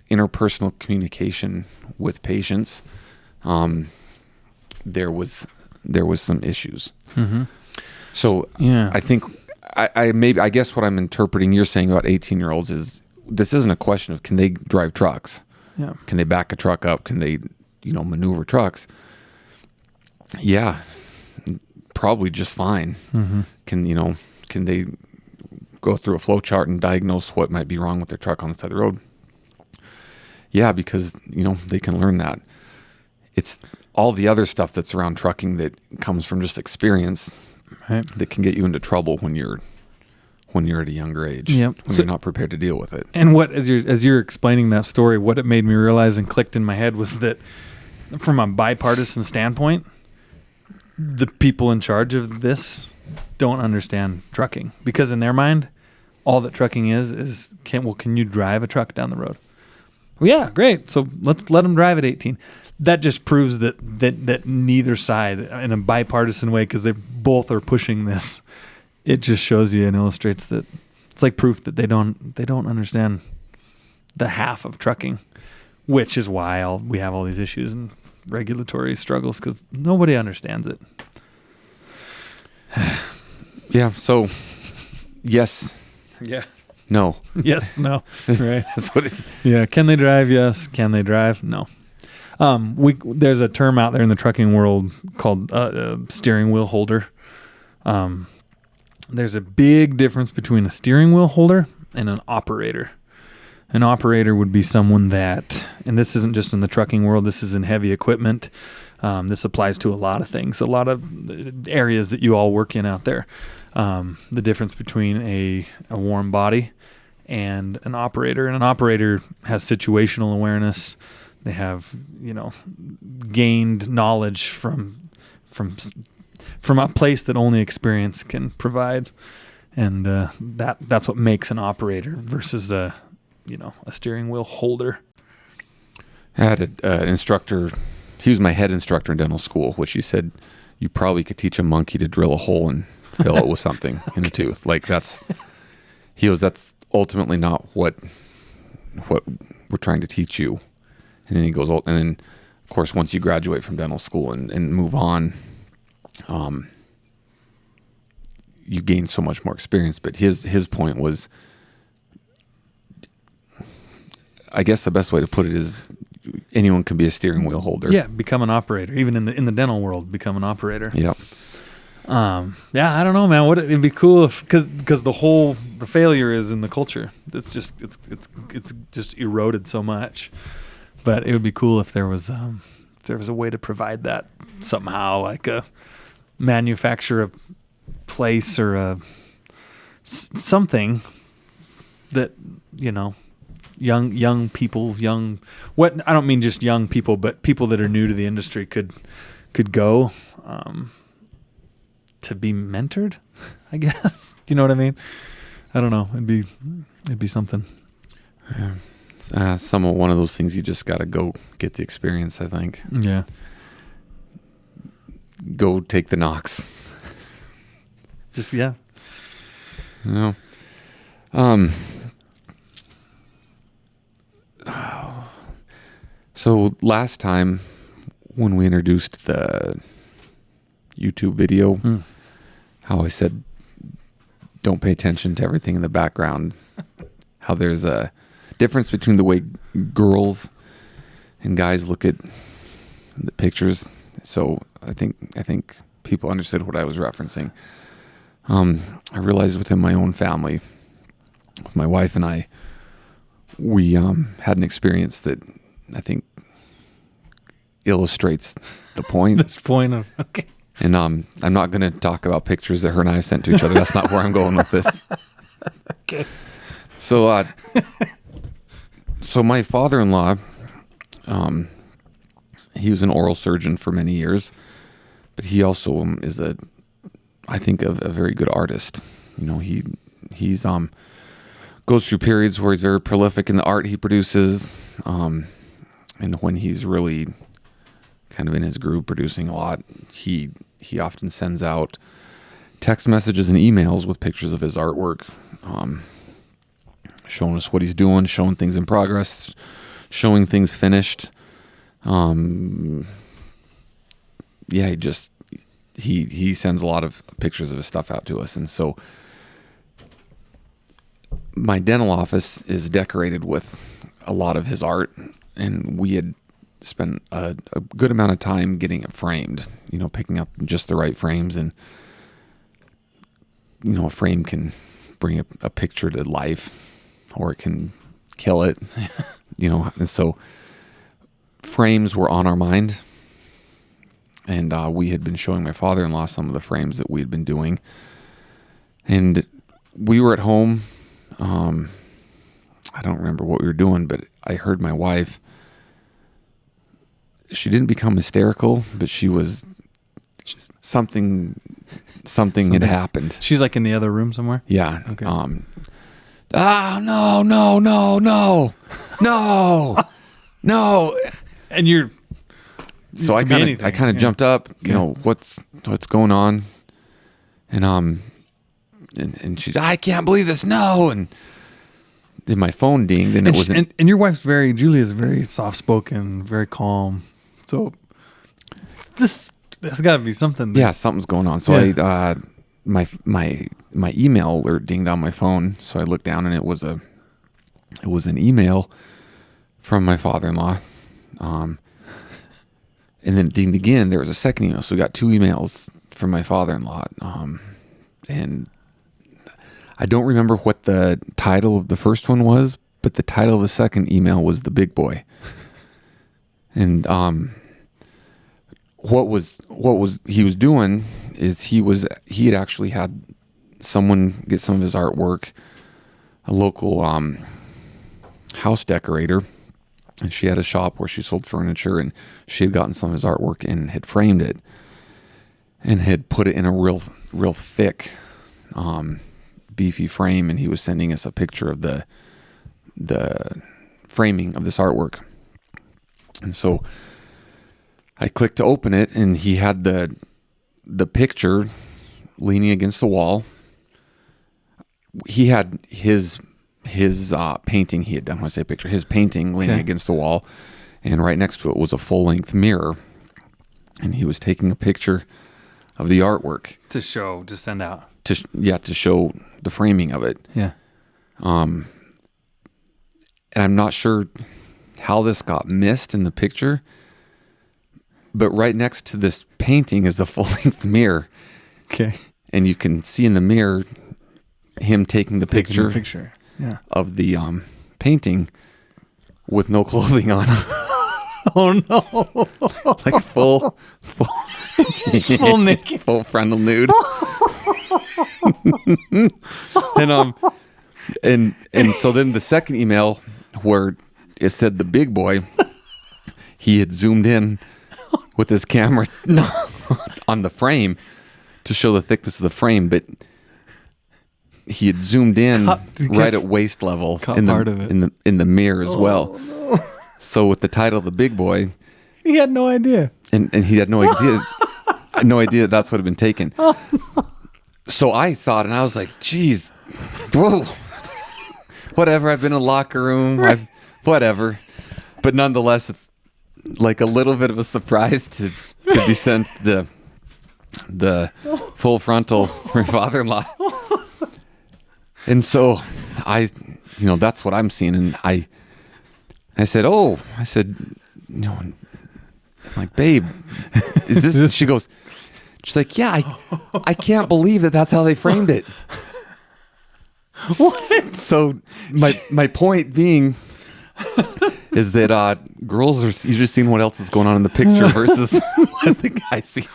interpersonal communication with patients, there was some issues. Mm-hmm. So yeah. I think I guess what I'm interpreting you're saying about 18-year-olds is this isn't a question of can they drive trucks? Yeah. Can they back a truck up? Can they, maneuver trucks? Yeah, probably just fine. Mm-hmm. Can they go through a flow chart and diagnose what might be wrong with their truck on the side of the road? Yeah, because, they can learn that. It's all the other stuff that's around trucking that comes from just experience, right, that can get you into trouble when you're when you're at a younger age. Yep. When you're not prepared to deal with it. And what, as you're explaining that story, what it made me realize and clicked in my head was that from a bipartisan standpoint, the people in charge of this don't understand trucking, because in their mind, all that trucking is can you drive a truck down the road? Well, yeah, great. So let's let them drive at 18. That just proves that neither side, in a bipartisan way, because they both are pushing this, it just shows you and illustrates that it's like proof that they don't understand the half of trucking, which is why we have all these issues and regulatory struggles, because nobody understands it. Yeah. So, yes. Yeah. No. Yes. No. Right. That's what it's. Yeah. Can they drive? Yes. Can they drive? No. There's a term out there in the trucking world called steering wheel holder. There's a big difference between a steering wheel holder and an operator. An operator would be someone that, and this isn't just in the trucking world, this is in heavy equipment. This applies to a lot of things, a lot of areas that you all work in out there. The difference between a warm body and an operator. And an operator has situational awareness. They have, gained knowledge from a place that only experience can provide. And that's what makes an operator versus a steering wheel holder. I had an instructor. He was my head instructor in dental school, which he said you probably could teach a monkey to drill a hole and fill it with something in a tooth. Like that's ultimately not what we're trying to teach you. And then he goes, and then of course, once you graduate from dental school and move on, you gain so much more experience. But his point was, I guess the best way to put it is anyone can be a steering wheel holder. Yeah, become an operator. Even in the dental world, become an operator. Yep. Yeah, I don't know, man. It'd be cool if, because the failure is in the culture. It's just eroded so much. But it would be cool if there was a way to provide that somehow, like a manufacture a place or something that young people, I don't mean just young people, but people that are new to the industry could go to be mentored, I guess. Do you know what I mean? I don't know. It'd be something. Yeah. One of those things you just got to go get the experience, I think. Yeah. Go take the knocks. Just, yeah. No. So last time when we introduced the YouTube video, how I said, don't pay attention to everything in the background, how there's a difference between the way girls and guys look at the pictures. So I think people understood what I was referencing. I realized within my own family, with my wife and I, we had an experience that I think illustrates the point. This point of, okay. And I'm not going to talk about pictures that her and I have sent to each other. That's not where I'm going with this. Okay. So, so my father-in-law, he was an oral surgeon for many years, but he also is I think a very good artist. He's goes through periods where he's very prolific in the art he produces, and when he's really kind of in his groove producing a lot, he often sends out text messages and emails with pictures of his artwork, showing us what he's doing, showing things in progress, showing things finished. He sends a lot of pictures of his stuff out to us. And so my dental office is decorated with a lot of his art, and we had spent a good amount of time getting it framed, picking up just the right frames. And, a frame can bring a picture to life, or it can kill it, and so frames were on our mind. And we had been showing my father-in-law some of the frames that we had been doing. And we were at home. I don't remember what we were doing, but I heard my wife. She didn't become hysterical, but she was something had happened. She's like in the other room somewhere? Yeah. Okay. No. And you're... So I kind of jumped up, you know, what's going on? And she's, I can't believe this. No. And then my phone dinged and it wasn't. And your wife's Julia's very soft spoken, very calm. So there's got to be something there. Yeah, something's going on. So I my email alert dinged on my phone. So I looked down and it was an email from my father-in-law. And then it dinged again. There was a second email. So we got 2 emails from my father-in-law. And I don't remember what the title of the first one was, but the title of the second email was The Big Boy. And what he was doing is he had actually had someone get some of his artwork, a local house decorator, and she had a shop where she sold furniture, and she had gotten some of his artwork and had framed it and had put it in a real thick beefy frame, and he was sending us a picture of the framing of this artwork. And so I clicked to open it, and he had the picture leaning against the wall. He had his painting he had done. When I say picture, his painting leaning against the wall, and right next to it was a full-length mirror, and he was taking a picture of the artwork to send out to show the framing of it. Yeah. And I'm not sure how this got missed in the picture, but right next to this painting is the full-length mirror. Okay. And you can see in the mirror him taking the picture of the painting with no clothing on. Oh no. Like full naked. Full frontal nude. And so then the second email where it said The Big Boy, he had zoomed in with his camera on the frame to show the thickness of the frame, but he had zoomed in right at waist level in the mirror as well. No. So with the title The Big Boy, he had no idea. And he had no idea that's what had been taken. So I saw it and I was like, geez, whoa, whatever. I've been in a locker room, whatever. But nonetheless, it's like a little bit of a surprise to be sent the full frontal from your father-in-law. And so that's what I'm seeing. And I said, I'm like, babe, is this? She's like, yeah, I can't believe that's how they framed it. What? So my point being is that girls are usually seeing what else is going on in the picture versus what the guys see.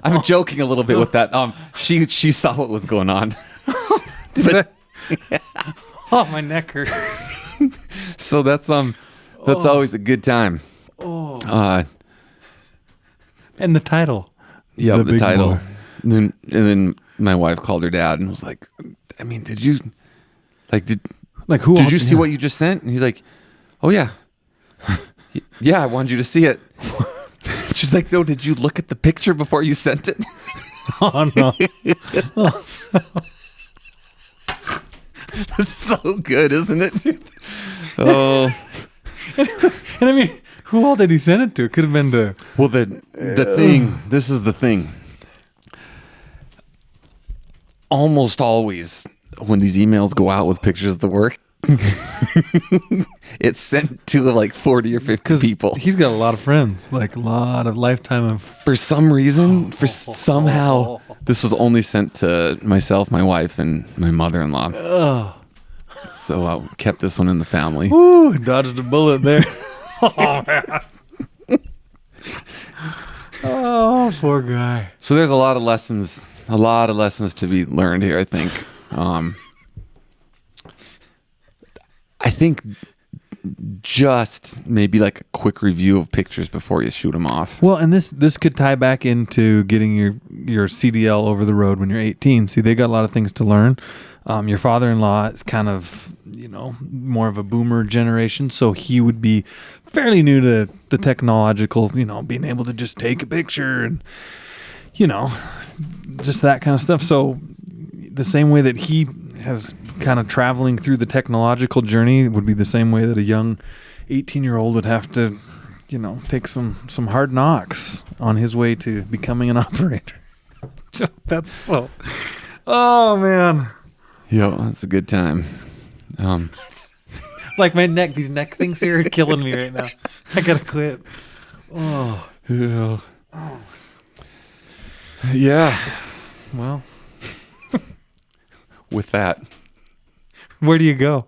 I'm joking a little bit with that. She saw what was going on. Oh, my neck hurts. So that's always a good time. Oh. And the title. Yeah, the title. And then my wife called her dad and was like, I mean, did you see what you just sent? And he's like, oh yeah. Yeah, I wanted you to see it. She's like, no, did you look at the picture before you sent it? Oh no. That's so good, isn't it? Oh. And I mean, who all did he send it to? It could have been to... Well, the thing, this is the thing. Almost always, when these emails go out with pictures of the work, it's sent to like 40 or 50 people. He's got a lot of friends, like a lot of lifetime of... For some reason, somehow, this was only sent to myself, my wife, and my mother-in-law. Oh. So I kept this one in the family. Ooh, dodged a bullet there. Oh, man. Oh, poor guy. So there's a lot of lessons A lot of lessons to be learned here, I think. I think just maybe like a quick review of pictures before you shoot them off. Well, and this could tie back into getting your CDL over the road when you're 18. See, they got a lot of things to learn. Your father-in-law is kind of, more of a boomer generation, so he would be fairly new to the technological, being able to just take a picture and, just that kind of stuff. So the same way that he has kind of traveling through the technological journey would be the same way that a young 18-year-old would have to, take some hard knocks on his way to becoming an operator. That's so... Oh, man. Yo, that's a good time. Like my neck, these neck things here are killing me right now. I gotta quit. Oh. Yeah. Oh. Yeah. Well, with that, where do you go?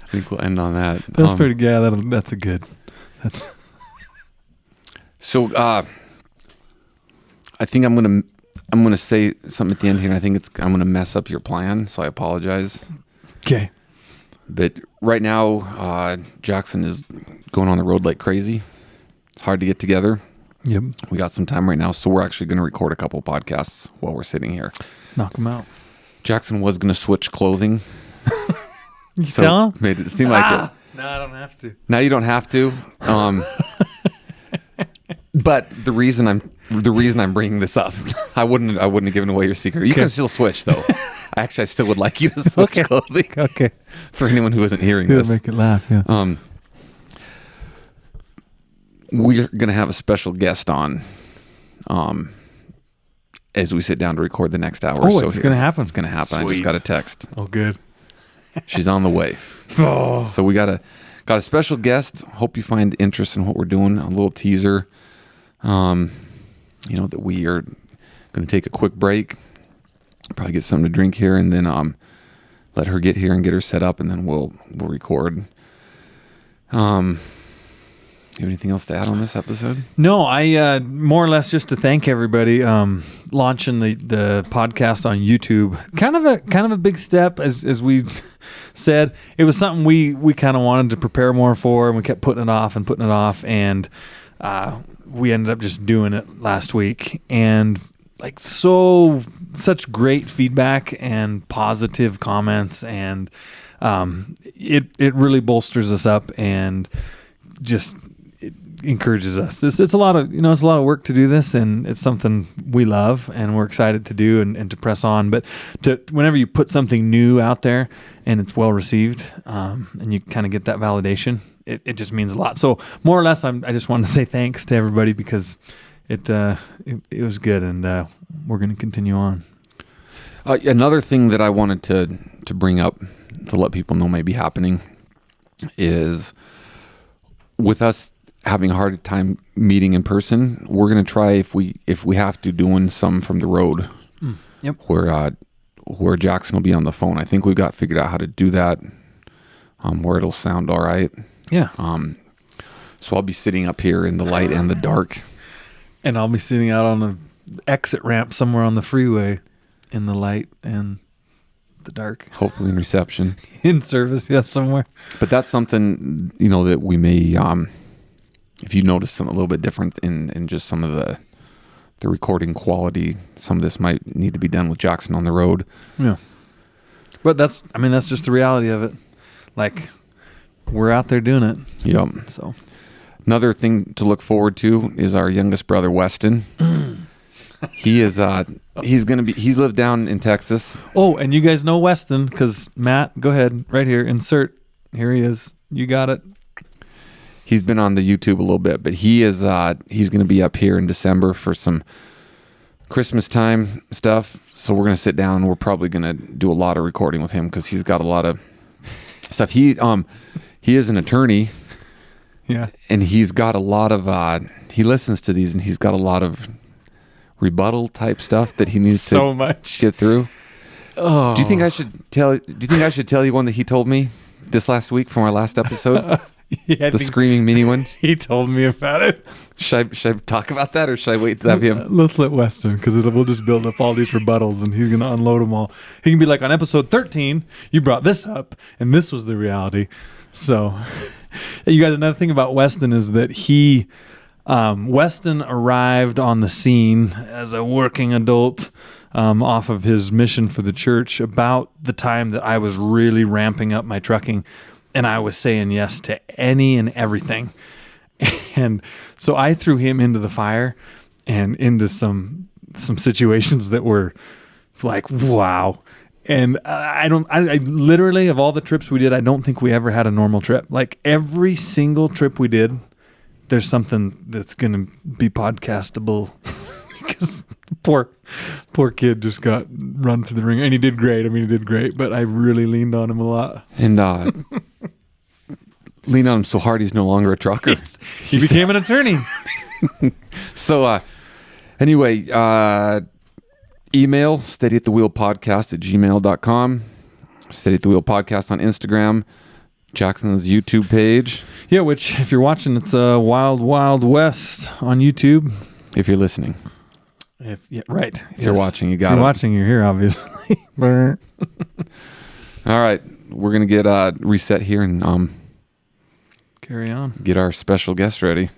I think we'll end on that. That's pretty good. Yeah, that's a good. That's. So, I think I'm gonna say something at the end here, and I think I'm gonna mess up your plan. So I apologize. Okay. But right now, Jackson is going on the road like crazy. It's hard to get together. Yep. We got some time right now, so we're actually going to record a couple podcasts while we're sitting here. Knock them out. Jackson was going to switch clothing. You tell him? Made it seem like it. No, I don't have to. Now you don't have to. But the reason I'm bringing this up, I wouldn't have given away your secret. You can still switch though. I still would like you to switch clothing. Okay. For anyone who isn't hearing this, make it laugh. Yeah. We're gonna have a special guest on, as we sit down to record the next hour. Oh, it's gonna happen. It's gonna happen. Sweet. I just got a text. Oh, good. She's on the way. Oh. So we got a special guest. Hope you find interest in what we're doing. A little teaser. That we are going to take a quick break, probably get something to drink here, and then let her get here and get her set up, and then we'll record. You have anything else to add on this episode? No, I more or less just to thank everybody launching the podcast on YouTube. Kind of a big step, as we said. It was something we kind of wanted to prepare more for, and we kept putting it off, and we ended up just doing it last week, and like such great feedback and positive comments, and it really bolsters us up and just it encourages us. It's a lot of it's a lot of work to do this, and it's something we love and we're excited to do and to press on. But whenever you put something new out there and it's well received, and you kind of get that validation, it just means a lot. So more or less, I just wanted to say thanks to everybody because it was good, and we're going to continue on. Another thing that I wanted to bring up to let people know may be happening is with us having a hard time meeting in person, we're going to try if we have to doing some from the road. Yep. Where Jackson will be on the phone. I think we've got figured out how to do that. Where it'll sound all right. Yeah. So I'll be sitting up here in the light and the dark. And I'll be sitting out on the exit ramp somewhere on the freeway in the light and the dark. Hopefully in reception. In service, yes, somewhere. But that's something, that we may, if you notice something a little bit different in just some of the recording quality, some of this might need to be done with Jackson on the road. Yeah. But that's just the reality of it. Like, we're out there doing it. Yep. So another thing to look forward to is our youngest brother, Weston. He is he's lived down in Texas. Oh, and you guys know Weston because Matt, go ahead, right here, insert. Here he is. You got it. He's been on the YouTube a little bit, but he's going to be up here in December for some Christmas time stuff. So we're going to sit down. We're probably going to do a lot of recording with him because he's got a lot of stuff. He is an attorney. Yeah. And he's got a lot of he listens to these, and he's got a lot of rebuttal type stuff that he needs to get through. Oh. Do you think I should tell you one that he told me this last week from our last episode? Yeah, I The think screaming mini one. he told me about it. Should I talk about that, or should I wait to have him? Let's let Weston, because we'll just build up all these rebuttals, and he's going to unload them all. He can be like, on episode 13, you brought this up, and this was the reality. So, you guys, another thing about Weston is that Weston arrived on the scene as a working adult off of his mission for the church about the time that I was really ramping up my trucking, and I was saying yes to any and everything. And so I threw him into the fire and into some situations that were like, wow. And I literally, of all the trips we did, I don't think we ever had a normal trip. Like every single trip we did, there's something that's going to be podcastable because poor kid just got run through the ringer, and he did great. I mean, he did great, but I really leaned on him a lot. And lean on him so hard he's no longer a trucker. He became an attorney. So anyway, email steadyatthewheelpodcast@gmail.com. Steady at the Wheel Podcast on Instagram. Jackson's YouTube page. Yeah, which if you're watching, it's a Wild Wild West on YouTube. If you're listening. Right. If you're watching, you got it. If you're watching, you're here, obviously. All right. We're going to get reset here and carry on. Get our special guest ready.